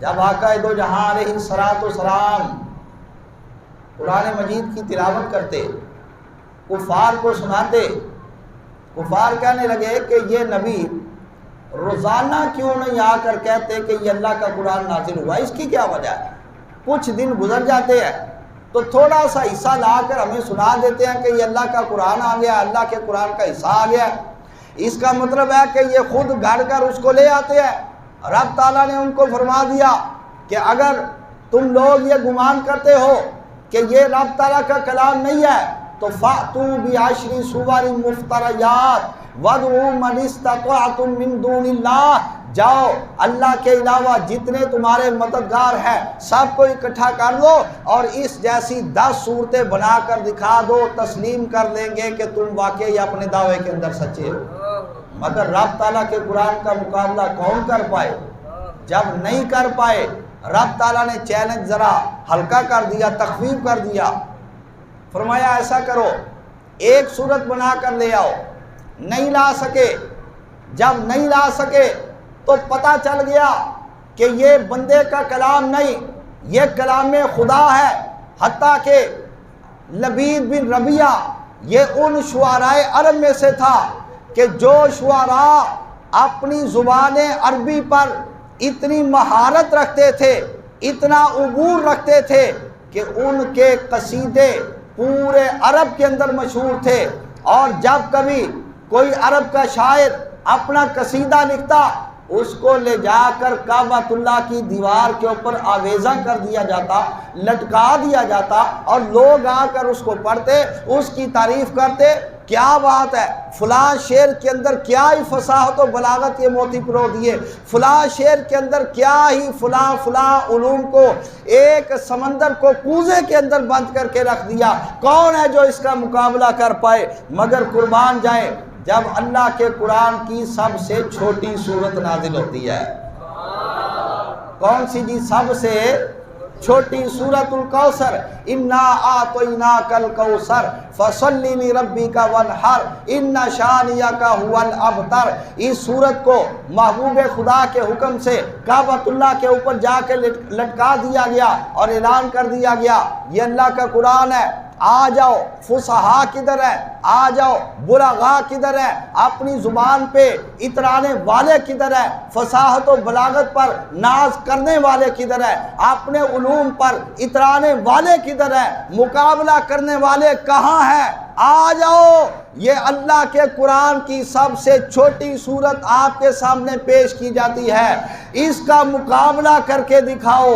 جب آقا دو جہاں علیہ السلام قرآن مجید کی تلاوت کرتے، کفار کو سناتے، کفار کہنے لگے کہ یہ نبی روزانہ کیوں نہیں آ کر کہتے کہ یہ اللہ کا قرآن نازل ہوا، اس کی کیا وجہ ہے؟ کچھ دن گزر جاتے ہیں تو تھوڑا سا حصہ لا کر ہمیں سنا دیتے ہیں کہ یہ اللہ کا قرآن آ گیا، اللہ کے قرآن کا حصہ آ گیا۔ اس کا مطلب ہے کہ یہ خود گھڑ کر اس کو لے آتے ہیں۔ رب تعالیٰ نے ان کو فرما دیا کہ اگر تم لوگ یہ گمان کرتے ہو کہ یہ رب تعالیٰ کا کلام نہیں ہے تو فَأْتُوا بِعَشْرِ سُوَرٍ مُفْتَرَيَاتٍ وَادْعُوا مَنِ اسْتَطَعْتُم مِّن دُونِ اللَّهِ، جاؤ اللہ کے علاوہ جتنے تمہارے مددگار ہیں سب کو اکٹھا کر لو اور اس جیسی 10 صورتیں بنا کر دکھا دو، تسلیم کر لیں گے کہ تم واقعی اپنے دعوے کے اندر سچے ہو۔ مگر رب تعالیٰ کے قرآن کا مقابلہ کون کر پائے؟ جب نہیں کر پائے، رب تعالیٰ نے چیلنج ذرا ہلکا کر دیا، تخفیف کر دیا، فرمایا ایسا کرو ایک صورت بنا کر لے آؤ۔ نہیں لا سکے، جب نہیں لا سکے تو پتہ چل گیا کہ یہ بندے کا کلام نہیں، یہ کلام خدا ہے۔ حتیٰ کہ لبید بن ربیعہ یہ ان شعراء عرب میں سے تھا کہ جو شعراء اپنی زبان عربی پر اتنی مہارت رکھتے تھے، اتنا عبور رکھتے تھے کہ ان کے قصیدے پورے عرب کے اندر مشہور تھے، اور جب کبھی کوئی عرب کا شاعر اپنا قصیدہ لکھتا اس کو لے جا کر کعبۃ اللہ کی دیوار کے اوپر آویزاں کر دیا جاتا، لٹکا دیا جاتا، اور لوگ آ کر اس کو پڑھتے، اس کی تعریف کرتے، کیا بات ہے، فلاں شعر کے اندر کیا ہی فصاحت و بلاغت یہ موتی پرو دیے، فلاں شعر کے اندر کیا ہی فلاں علوم کو، ایک سمندر کو کوزے کے اندر بند کر کے رکھ دیا، کون ہے جو اس کا مقابلہ کر پائے؟ مگر قربان جائیں جب اللہ کے قرآن کی سب سے چھوٹی صورت نازل ہوتی ہے، کون سی جی؟ سب سے چھوٹی سورۃ الکوثر، انا اعطیناک الکوثر فصل لربک وانحر ان شانئک هو الابتر۔ اس سورت کو محبوب خدا کے حکم سے کعبۃ اللہ کے اوپر جا کے لٹکا دیا گیا اور اعلان کر دیا گیا یہ اللہ کا قرآن ہے، آ جاؤ فصحاء کدھر ہے، آ جاؤ بلغاء کدھر ہے، اپنی زبان پہ اترانے والے کدھر ہے، فصاحت و بلاغت پر ناز کرنے والے کدھر ہے، اپنے علوم پر اترانے والے کدھر ہے، مقابلہ کرنے والے کہاں ہیں؟ آ جاؤ، یہ اللہ کے قرآن کی سب سے چھوٹی صورت آپ کے سامنے پیش کی جاتی ہے، اس کا مقابلہ کر کے دکھاؤ۔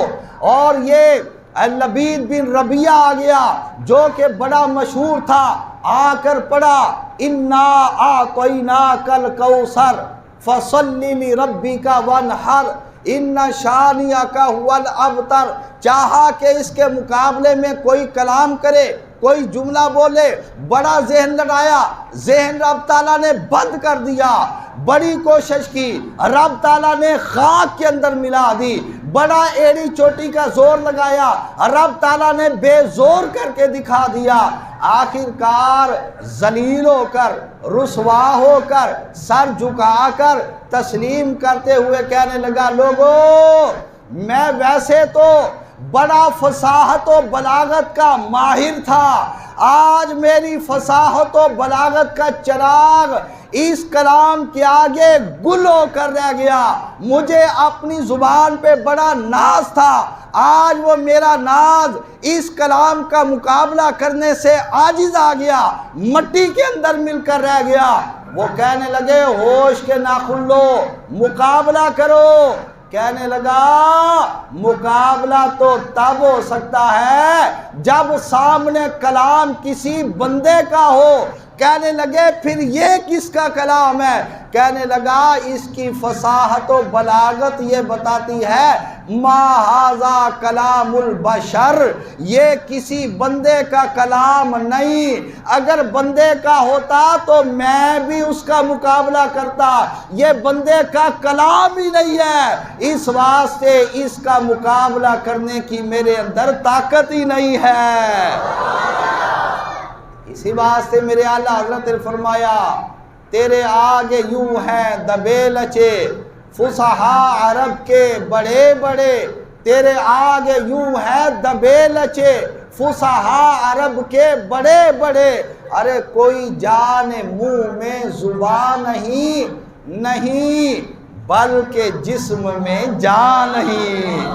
اور یہ لبید بن ربیعہ آ گیا جو کہ بڑا مشہور تھا، آ کر پڑھا انا اعطیناک الکوثر فصل لربک وانحر ان شانئک هو الابتر۔ چاہا کہ اس کے مقابلے میں کوئی کلام کرے، کوئی جملہ بولے، بڑا ذہن لڑایا، ذہن رب تعالیٰ نے بند کر دیا، بڑی کوشش کی، رب تعالیٰ نے خاک کے اندر ملا دی، بڑا ایڑی چوٹی کا زور لگایا، رب تعالیٰ نے بے زور کر کے دکھا دیا۔ آخر کار ذلیل ہو کر، رسوا ہو کر، سر جھکا کر تسلیم کرتے ہوئے کہنے لگا لوگو میں ویسے تو بڑا فصاحت و بلاغت کا ماہر تھا، آج میری فصاحت و بلاغت کا چراغ اس کلام کے آگے گل ہو کر رہ گیا، مجھے اپنی زبان پہ بڑا ناز تھا، آج وہ میرا ناز اس کلام کا مقابلہ کرنے سے عاجز آ گیا، مٹی کے اندر مل کر رہ گیا۔ وہ کہنے لگے ہوش کے ناخن لو، مقابلہ کرو۔ کہنے لگا مقابلہ تو تب ہو سکتا ہے جب سامنے کلام کسی بندے کا ہو۔ کہنے لگے پھر یہ کس کا کلام ہے؟ کہنے لگا اس کی فصاحت و بلاغت یہ بتاتی ہے ما ھذا کلام البشر، یہ کسی بندے کا کلام نہیں، اگر بندے کا ہوتا تو میں بھی اس کا مقابلہ کرتا، یہ بندے کا کلام ہی نہیں ہے، اس واسطے اس کا مقابلہ کرنے کی میرے اندر طاقت ہی نہیں ہے۔ اسی واسطے میرے اعلیٰ حضرت نے فرمایا تیرے آگے یوں ہیں دبے لچے فصحا عرب کے بڑے بڑے تیرے آگے یوں ہے دبے لچے، فصحا عرب کے بڑے بڑے، ارے کوئی جان منہ میں زبان نہیں بلکہ جسم میں جان نہیں۔